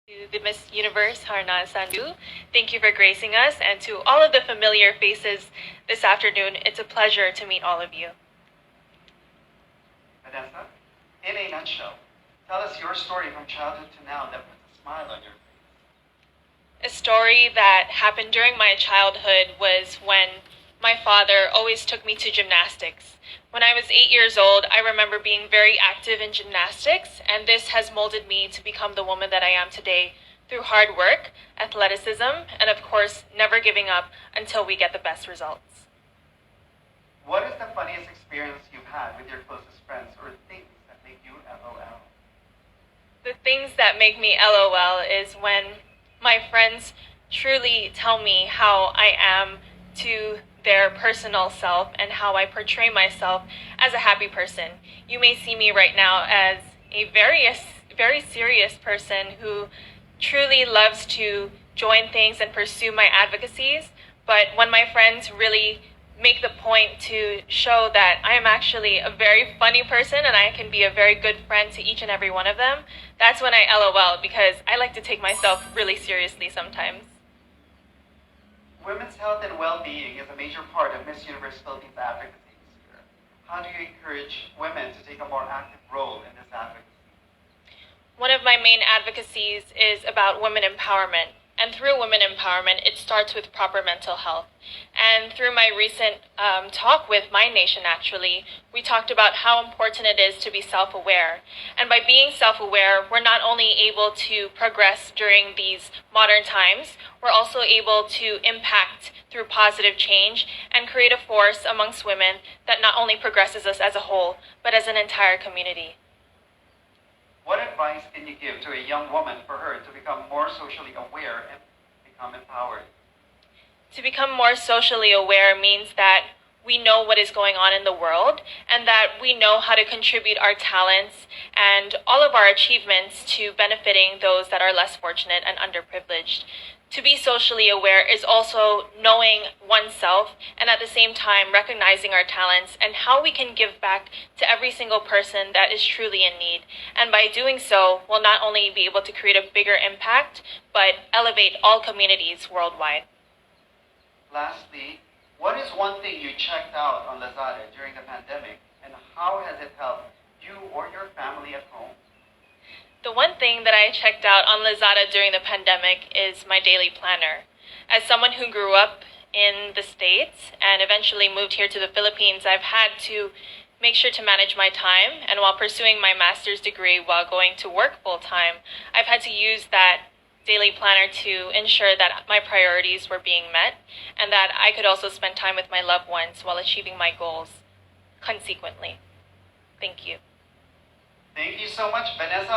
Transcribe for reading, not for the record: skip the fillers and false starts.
To the Miss Universe Harna Sandu. Thank you for gracing us, and to all of the familiar faces this afternoon, it's a pleasure to meet all of you. Vanessa, in a nutshell, tell us your story from childhood to now that puts a smile on your face. A story that happened during my childhood was when my father always took me to gymnastics. When I was 8 years old, I remember being very active in gymnastics, and this has molded me to become the woman that I am today through hard work, athleticism, and of course, never giving up until we get the best results. What is the funniest experience you've had with your closest friends, or things that make you LOL? The things that make me LOL is when my friends truly tell me how I am to their personal self and how I portray myself as a happy person. You may see me right now as a very serious person who truly loves to join things and pursue my advocacies, but when my friends really make the point to show that I am actually a very funny person and I can be a very good friend to each and every one of them, that's when I LOL, because I like to take myself really seriously sometimes. Women's health and well-being is a major part of Miss Universe Philippines advocacy this year. How do you encourage women to take a more active role in this advocacy? One of my main advocacies is about women empowerment. And through women empowerment, it starts with proper mental health. And through my recent talk with My Nation, actually, we talked about how important it is to be self-aware. And by being self-aware, we're not only able to progress during these modern times, we're also able to impact through positive change and create a force amongst women that not only progresses us as a whole, but as an entire community. What advice can you give to a young woman for her to become more socially aware and become empowered? To become more socially aware means that we know what is going on in the world and that we know how to contribute our talents and all of our achievements to benefiting those that are less fortunate and underprivileged. To be socially aware is also knowing oneself and at the same time recognizing our talents and how we can give back to every single person that is truly in need. And by doing so, we'll not only be able to create a bigger impact, but elevate all communities worldwide. Lastly, what is one thing you checked out on Lazada during the pandemic, and how has it helped you or your family at home? The one thing that I checked out on Lazada during the pandemic is my daily planner. As someone who grew up in the States and eventually moved here to the Philippines, I've had to make sure to manage my time, and while pursuing my master's degree while going to work full-time, I've had to use that daily planner to ensure that my priorities were being met and that I could also spend time with my loved ones while achieving my goals consequently. Thank you. Thank you so much, Vanessa.